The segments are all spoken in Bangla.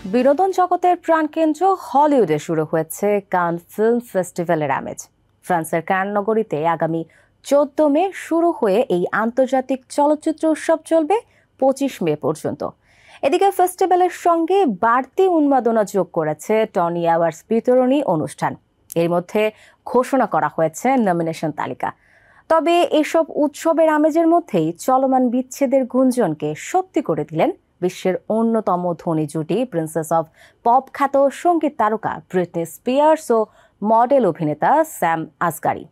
বিনোদন জগতের প্রাণকেন্দ্র হলিউডে শুরু হয়েছে কান ফিল্ম ফেস্টিভ্যালের আমেজ। ফ্রান্সের কান নগরীতে আগামী 14 মে শুরু হয়ে এই আন্তর্জাতিক চলচ্চিত্র উৎসব চলবে 25 মে পর্যন্ত। এদিকে ফেস্টিভ্যালের সঙ্গে বাড়তি উন্মাদনা যোগ করেছে টনি অ্যাওয়ার্ডস বিতরণী অনুষ্ঠান। এর মধ্যে ঘোষণা করা হয়েছে নমিনেশন তালিকা। তবে এসব উৎসবের আমেজের মধ্যেই চলমান বিচ্ছেদের গুঞ্জনকে সত্যি করে দিলেন বিশ্বের অন্যতম ধনী জুটি প্রিন্সেস অফ পপ খ্যাত সঙ্গীত তারকা ব্রিটনি স্পিয়ার্স ও মডেল অভিনেতা স্যাম আসগারি।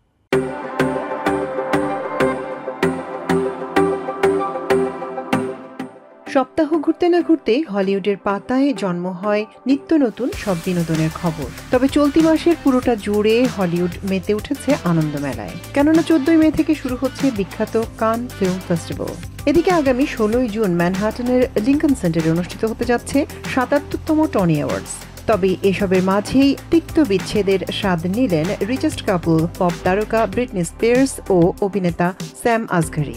সপ্তাহ ঘুরতে না ঘুরতেই হলিউডের পাতায় জন্ম হয় নিত্য নতুন সব বিনোদনের খবর। তবে চলতি মাসের পুরোটা জুড়ে হলিউড মেতে উঠেছে আনন্দ মেলায়, কেননা 14 মে থেকে শুরু হচ্ছে বিখ্যাত কান ফিল্ম ফেস্টিভ্যাল। এদিকে আগামী 16 জুন ম্যানহাটনের লিংকন সেন্টারে অনুষ্ঠিত হতে যাচ্ছে 77তম টনি অ্যাওয়ার্ডস। তবে এসবের মাঝেই তিক্ত বিচ্ছেদের স্বাদ নিলেন রিচেস্ট কাপল পপ তারকা ব্রিটনি স্পিয়ার্স ও অভিনেতা স্যাম আসগারি।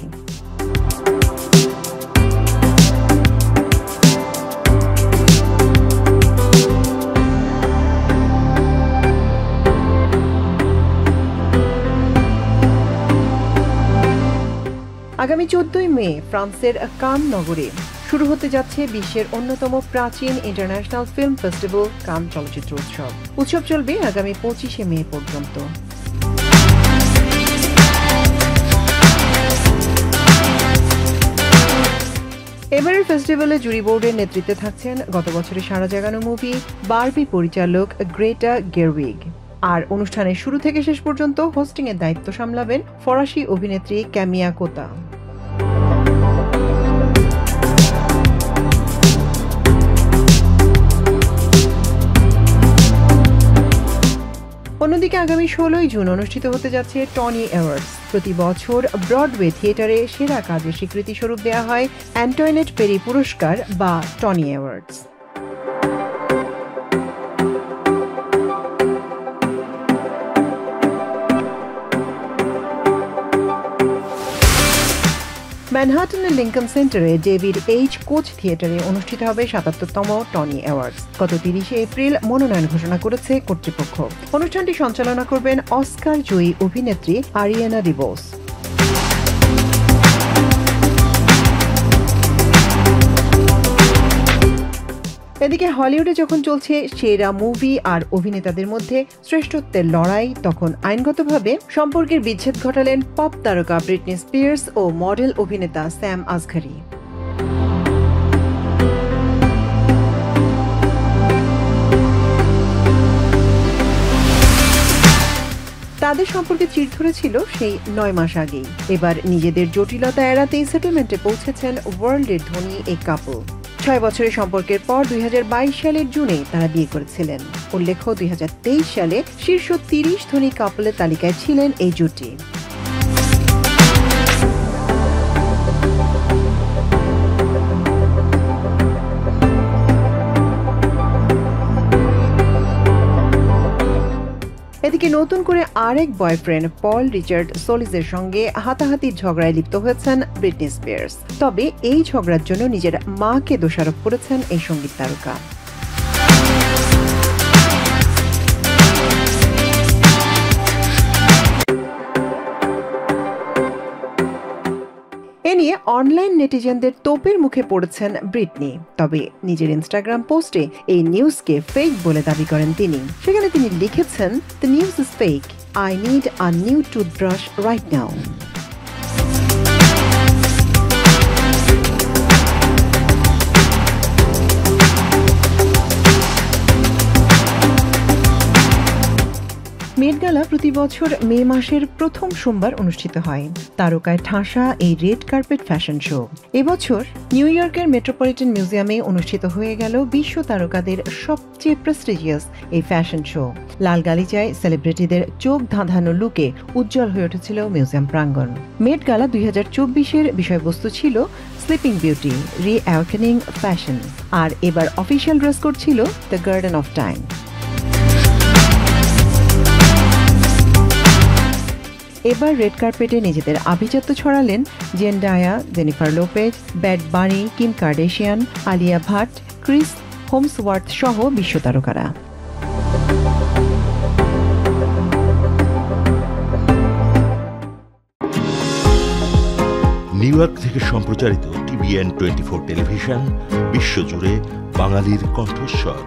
আগামী 14 মে ফ্রান্সের কান নগরে শুরু হতে যাচ্ছে বিশ্বের অন্যতম প্রাচীন ইন্টারন্যাশনাল ফিল্ম ফেস্টিভ্যাল কান চলচ্চিত্র উৎসব। উৎসব চলবে আগামী 25 মে পর্যন্ত। এবারের ফেস্টিভ্যালে জুরি বোর্ডের নেতৃত্বে থাকছেন গত বছরের সারা জাগানো মুভি বারবি পরিচালক গ্রেটা গেরউইগ। আর অনুষ্ঠানের শুরু থেকে শেষ পর্যন্ত হোস্টিং এর দায়িত্ব সামলাবেন ফরাসি অভিনেত্রী ক্যামিয়া কোতা। অন্যদিকে আগামী 16 জুন অনুষ্ঠিত হতে যাচ্ছে টনি অ্যাওয়ার্ডস। প্রতি বছর ব্রডওয়ে থিয়েটারে সেরা কাজের স্বীকৃতি স্বরূপ দেওয়া হয় অ্যান্টনেট পেরি পুরস্কার বা টনি অ্যাওয়ার্ডস। ম্যানহাটনের লিংকন সেন্টারে ডেভিড এইচ কোচ থিয়েটারে অনুষ্ঠিত হবে 77তম টনি অ্যাওয়ার্ডস। গত 30 এপ্রিল মনোনয়ন ঘোষণা করেছে কর্তৃপক্ষ। অনুষ্ঠানটি সঞ্চালনা করবেন অস্কার জয়ী অভিনেত্রী আরিয়ানা ডিবোস। এদিকে হলিউডে যখন চলছে সেরা মুভি আর অভিনেতাদের মধ্যে শ্রেষ্ঠত্বের লড়াই, তখন আইনগতভাবে সম্পর্কের বিচ্ছেদ ঘটালেন পপ তারকা ব্রিটনি স্পিয়ার্স ও মডেল অভিনেতা স্যাম আসগারি। তাদের সম্পর্কে চির ধরেছিল সেই 9 মাস আগেই। এবার নিজেদের জটিলতা এড়াতেই সেটেলমেন্টে পৌঁছেছেন ওয়ার্ল্ডের ধনী এই কাপল। 6 বছরের সম্পর্কের পর 2022 সালের জুনে তারা বিয়ে করেছিলেন। উল্লেখ্য 2023 সালে শীর্ষ 30 ধনী কাপলের তালিকায় ছিলেন এই জুটি। এদিকে নতুন করে আরেক বয়ফ্রেন্ড পল রিচার্ড সোলিসের সঙ্গে হাতাহাতির ঝগড়ায় লিপ্ত হয়েছেন ব্রিটনি স্পিয়ার্স। তবে এই ঝগড়ার জন্য নিজের মাকে দোষারোপ করেছেন এই সঙ্গীত তারকা। এ নিয়ে অনলাইন নেটিজেনদের তোপের মুখে পড়েছেন ব্রিটনি। তবে নিজের ইনস্টাগ্রাম পোস্টে এই নিউজকে ফেক বলে দাবি করেন তিনি। সেখানে তিনি লিখেছেন, "The news is fake. I need a new toothbrush right now." মেট গালা প্রতি বছর মে মাসের প্রথম সোমবার অনুষ্ঠিত হয়। তারকায় ঠাসা এই রেড কার্পেট ফ্যাশন শো এবছর নিউ ইয়র্কের মেট্রোপলিটন মিউজিয়ামে অনুষ্ঠিত হয়ে গেল বিশ্ব তারকাদের সবচেয়ে প্রেস্টিজিয়াস এই ফ্যাশন শো। লাল গালিচায় সেলিব্রিটিদের চোখ ধাঁধানো লুকে উজ্জ্বল হয়ে উঠেছিল মিউজিয়াম প্রাঙ্গণ। মেট গালা 2024-এর বিষয়বস্তু ছিল স্লিপিং বিউটি, রি-অ্যাওয়েকেনিং ফ্যাশন। আর এবার অফিসিয়াল ড্রেস কোড ছিল দ্য গার্ডেন অফ টাইম। এবার রেড কার্পেটে নিজেদের আভিজাত্য ছড়ালেন Zendaya, Jennifer Lopez, Bad Bunny, Kim Kardashian, Alia Bhatt, Chris Hemsworth সহ বিশ্বতারকারা। নিউ ইয়র্ক থেকে সম্প্রচারিত TVN 24 টেলিভিশন বিশ্বজুড়ে বাঙালির কণ্ঠস্বর।